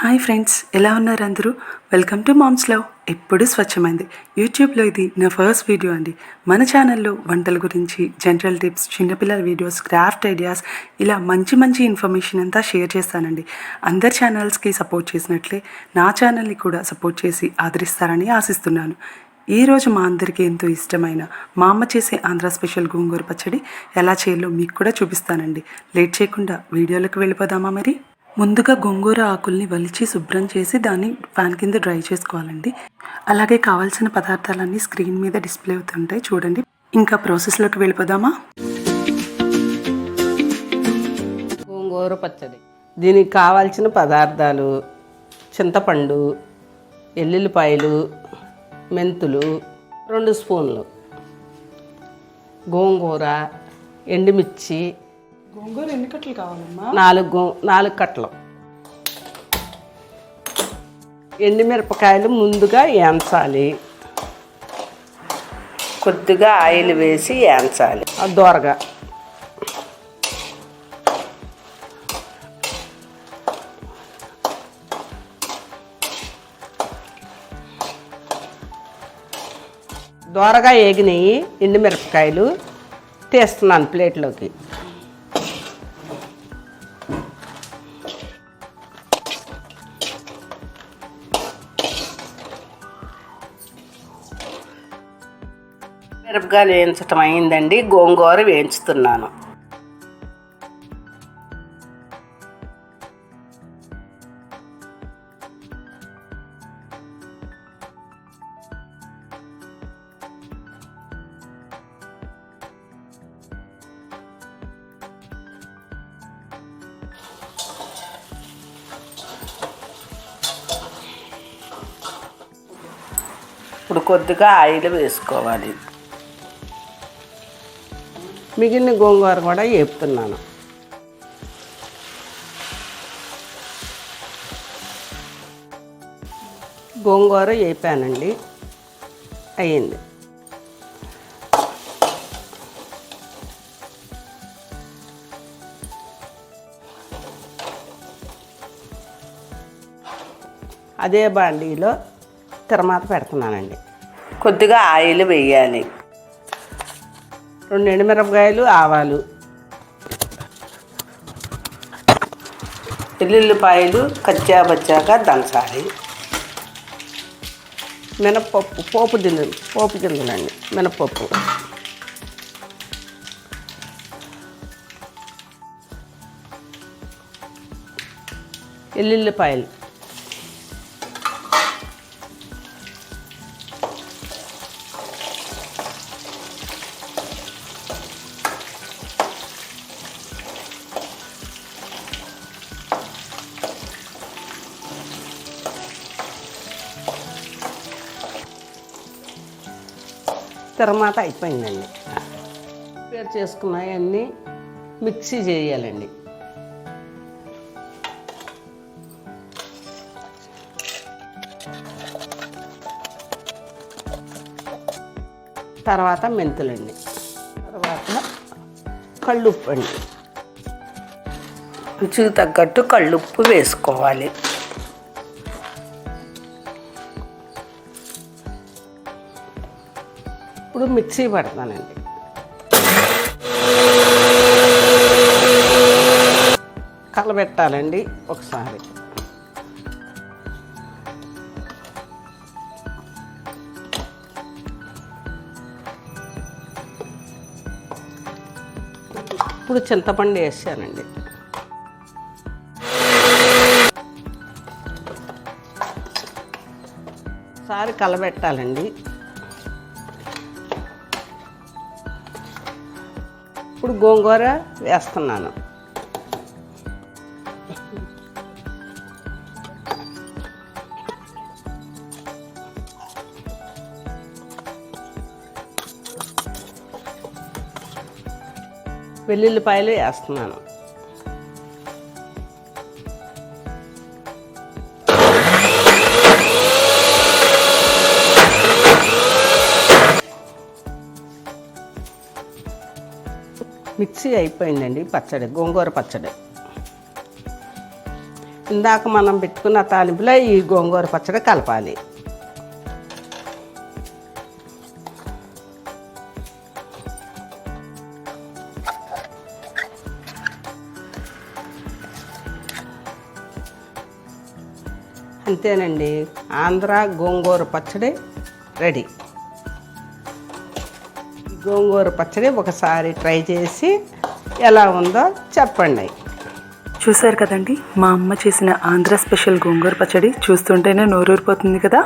Hi friends, ఎలా ఉన్నారు అందరూ? Welcome to mom's love. ఎప్పుడు స్వచ్ఛమైంది. యూట్యూబ్లో ఇది నా ఫస్ట్ వీడియో అండి. మన ఛానల్లో వంటల గురించి, జనరల్ టిప్స్, చిన్నపిల్లల వీడియోస్, క్రాఫ్ట్ ఐడియాస్, ఇలా మంచి మంచి ఇన్ఫర్మేషన్ అంతా షేర్ చేస్తానండి. అందరి ఛానల్స్కి సపోర్ట్ చేసినట్లే నా ఛానల్ని కూడా సపోర్ట్ చేసి ఆదరిస్తారని ఆశిస్తున్నాను. ఈరోజు మా అందరికీ ఎంతో ఇష్టమైన మా అమ్మ చేసే ఆంధ్ర స్పెషల్ గోంగూర పచ్చడి ఎలా చేయాలో మీకు కూడా చూపిస్తానండి. లేట్ చేయకుండా వీడియోలోకి వెళ్ళిపోదామా మరి? ముందుగా గోంగూర ఆకుల్ని వలిచి శుభ్రం చేసి దాన్ని ఫ్యాన్ కింద డ్రై చేసుకోవాలండి. అలాగే కావాల్సిన పదార్థాలన్నీ స్క్రీన్ మీద డిస్ప్లే అవుతుంటాయి, చూడండి. ఇంకా ప్రాసెస్లోకి వెళ్ళిపోదామా? గోంగూర పచ్చడి, దీనికి కావాల్సిన పదార్థాలు: చింతపండు, ఎల్లుల్లిపాయలు, మెంతులు 2 స్పూన్లు, గోంగూర, ఎండుమిర్చి. గోంగూర ఎన్ని కట్టలు కావాలమ్మా? 4 కట్టలు. ఎండుమిరపకాయలు ముందుగా వేయించాలి. కొద్దిగా ఆయిల్ వేసి వేయించాలి దోరగా. దోరగా వేగినాయి ఎండుమిరపకాయలు, తీస్తున్నాను ప్లేట్లోకి. మిరపకాయలు వేయించటం అయిందండి, గోంగూర వేయించుతున్నాను. ఇప్పుడు కొద్దిగా ఆయిల్ వేసుకోవాలి. మిగిలిన గోంగూర కూడా వేపుతున్నాను. గోంగూర వేపానండి, అయ్యింది. అదే బాండీలో తిరమాత పెడుతున్నానండి. కొద్దిగా ఆయిల్ వేయాలి. 2 ఎండుమిరపకాయలు, ఆవాలు, ఎల్లుల్లిపాయలు కచ్చాబచ్చాగా దంచాలి. మినప్పప్పు, పోపు గింజలండి, మినప్పప్పు, ఎల్లుల్లిపాయలు, తిరమాత అయిపోయిందండి. ప్రిపేర్ చేసుకున్నాయన్నీ మిక్సీ చేయాలండి. తర్వాత మెంతులండి, తర్వాత కళ్ళుప్పు అండి. రుచికి తగ్గట్టు కళ్ళుప్పు వేసుకోవాలి. ఇప్పుడు మిక్సీ పడతానండి. కలబెట్టాలండి ఒకసారి. ఇప్పుడు చింతపండు వేసానండి. ఒకసారి కలబెట్టాలండి. ఇప్పుడు గోంగూర వేస్తున్నాను. వెల్లుల్లిపాయలు వేస్తున్నాను. మిక్సీ అయిపోయిందండి పచ్చడి, గోంగూర పచ్చడి. ఇందాక మనం పెట్టుకున్న తాలింపులో ఈ గోంగూర పచ్చడి కలపాలి. అంతేనండి, ఆంధ్ర గోంగూర పచ్చడి రెడీ. ఈ గోంగూర పచ్చడి ఒకసారి ట్రై చేసి ఎలా ఉందో చెప్పండి. చూశారు కదండి, మా అమ్మ చేసిన ఆంధ్ర స్పెషల్ గోంగూర పచ్చడి. చూస్తుంటేనే నోరూరిపోతుంది కదా.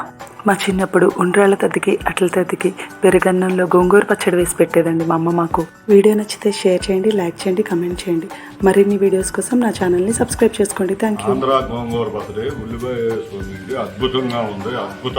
మా చిన్నప్పుడు ఉండ్రాళ్ళ తద్దికి అట్ల తద్దికి పెరుగన్నంలో గోంగూర పచ్చడి వేసి పెట్టేదండి మా అమ్మ మాకు. వీడియో నచ్చితే షేర్ చేయండి, లైక్ చేయండి, కమెంట్ చేయండి. మరిన్ని వీడియోస్ కోసం నా ఛానల్ని సబ్స్క్రైబ్ చేసుకోండి. Thank you. ఆంధ్ర గోంగూర పచ్చడి ఉల్లిపాయ వేసుకుంది, అద్భుతంగా ఉంది. అద్భుత